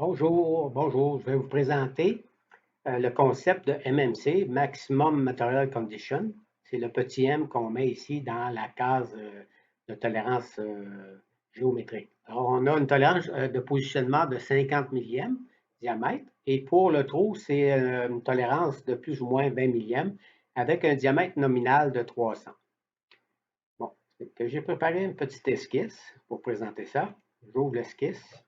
Bonjour, bonjour. Je vais vous présenter le concept de MMC, Maximum Material Condition. C'est le petit m qu'on met ici dans la case de tolérance géométrique. Alors, on a une tolérance de positionnement de 50 millièmes diamètre et pour le trou, c'est une tolérance de plus ou moins 20 millièmes avec un diamètre nominal de 300. Bon, j'ai préparé une petite esquisse pour présenter ça. J'ouvre l'esquisse.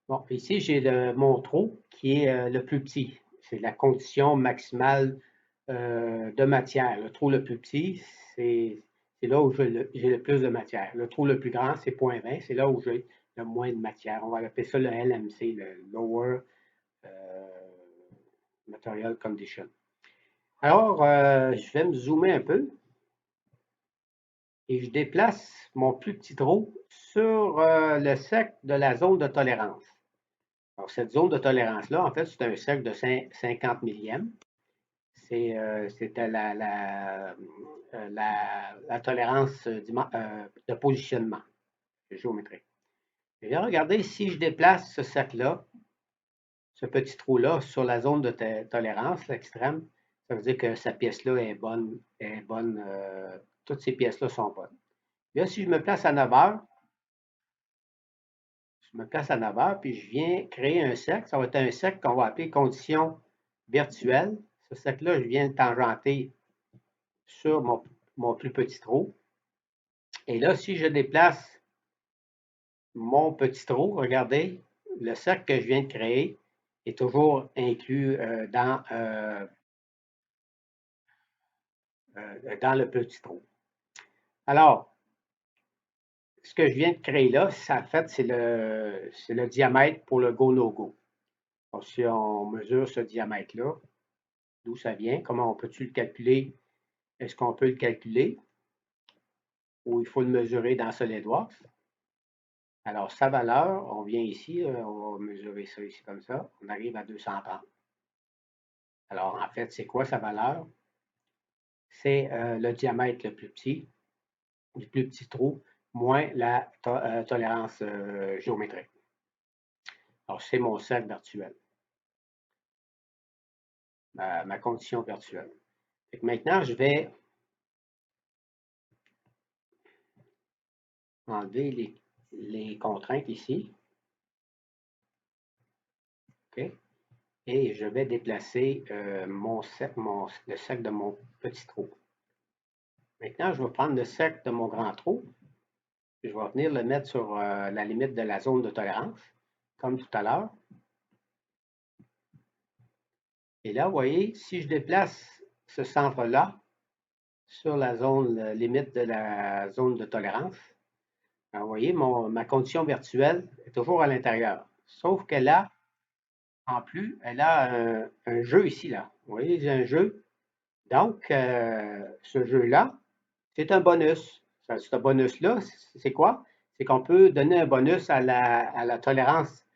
Bon, ici, j'ai mon trou qui est le plus petit. C'est la condition maximale de matière. Le trou le plus petit, c'est là où j'ai le plus de matière. Le trou le plus grand, c'est 0,20. C'est là où j'ai le moins de matière. On va appeler ça le LMC, le Lower euh, Material Condition. Alors, je vais me zoomer un peu et je déplace mon plus petit trou sur le cercle de la zone de tolérance. Alors, cette zone de tolérance-là, en fait, c'est un cercle de 50 millièmes. C'était la tolérance de positionnement géométrique. Et là, regardez, si je déplace ce cercle-là, ce petit trou-là, sur la zone de tolérance, l'extrême, ça veut dire que sa pièce-là est bonne, toutes ces pièces-là sont bonnes. Là, si je me place à 9 heures, je me place à 9 heures, puis je viens créer un cercle. Ça va être un cercle qu'on va appeler condition virtuelle. Ce cercle-là, je viens le tangenter sur mon plus petit trou. Et là, si je déplace mon petit trou, regardez, le cercle que je viens de créer est toujours inclus dans le petit trou. Alors, ce que je viens de créer là, ça, en fait, c'est le diamètre pour le go-no-go. Si on mesure ce diamètre-là, d'où ça vient, comment on peut-tu le calculer? Est-ce qu'on peut le calculer ou il faut le mesurer dans SolidWorks? Alors, sa valeur, on vient ici, on va mesurer ça ici comme ça, on arrive à 230. Alors, en fait, c'est quoi sa valeur? C'est le diamètre le plus petit trou, moins la tolérance géométrique. Alors, c'est mon cercle virtuel, ma condition virtuelle. Maintenant, je vais enlever les contraintes ici. OK? Et je vais déplacer le cercle de mon petit trou. Maintenant, je vais prendre le cercle de mon grand trou. Je vais venir le mettre sur la limite de la zone de tolérance, comme tout à l'heure. Et là, vous voyez, si je déplace ce centre-là sur la zone limite de la zone de tolérance, vous voyez, ma condition virtuelle est toujours à l'intérieur. Sauf qu'elle a, en plus, elle a un jeu ici, là. Vous voyez, j'ai un jeu. Donc, ce jeu-là, c'est un bonus. Ce bonus-là, c'est quoi? C'est qu'on peut donner un bonus à la tolérance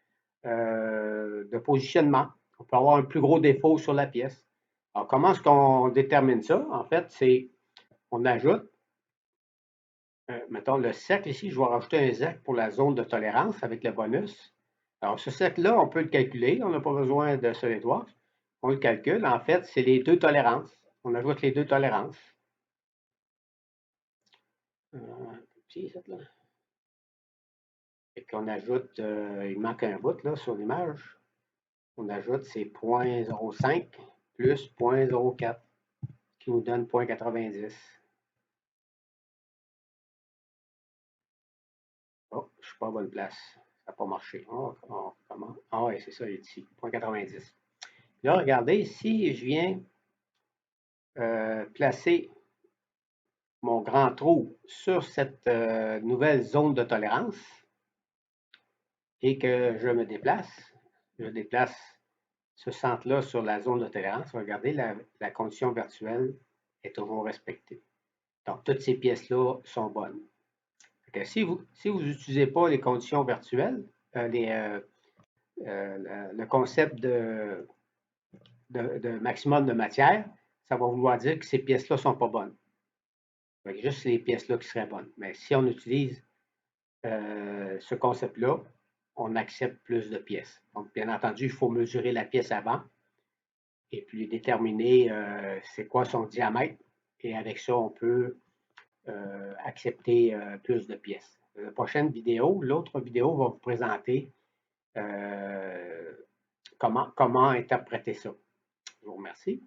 de positionnement. On peut avoir un plus gros défaut sur la pièce. Alors, comment est-ce qu'on détermine ça? En fait, c'est on ajoute, mettons, le cercle ici, je vais rajouter un cercle pour la zone de tolérance avec le bonus. Alors, ce cercle-là, on peut le calculer. On n'a pas besoin de SolidWorks. On le calcule. En fait, c'est les deux tolérances. On ajoute les deux tolérances. Petit, ça, là. Et qu'on ajoute, il manque un bout là, sur l'image. On ajoute ces 0,05 plus 0,04 qui nous donne 0,90. Oh, je ne suis pas à bonne place. Ça n'a pas marché. Ah oui, c'est ça, il est ici. 0,90. Là, regardez, si je viens placer mon grand trou sur cette nouvelle zone de tolérance et que je déplace ce centre-là sur la zone de tolérance, regardez, la condition virtuelle est toujours respectée. Donc, toutes ces pièces-là sont bonnes. Si vous n'utilisez pas les conditions virtuelles, le concept de maximum de matière, ça va vouloir dire que ces pièces-là ne sont pas bonnes. Juste les pièces-là qui seraient bonnes. Mais si on utilise ce concept-là, on accepte plus de pièces. Donc, bien entendu, il faut mesurer la pièce avant et puis déterminer c'est quoi son diamètre. Et avec ça, on peut accepter plus de pièces. La prochaine vidéo, l'autre vidéo va vous présenter comment interpréter ça. Je vous remercie.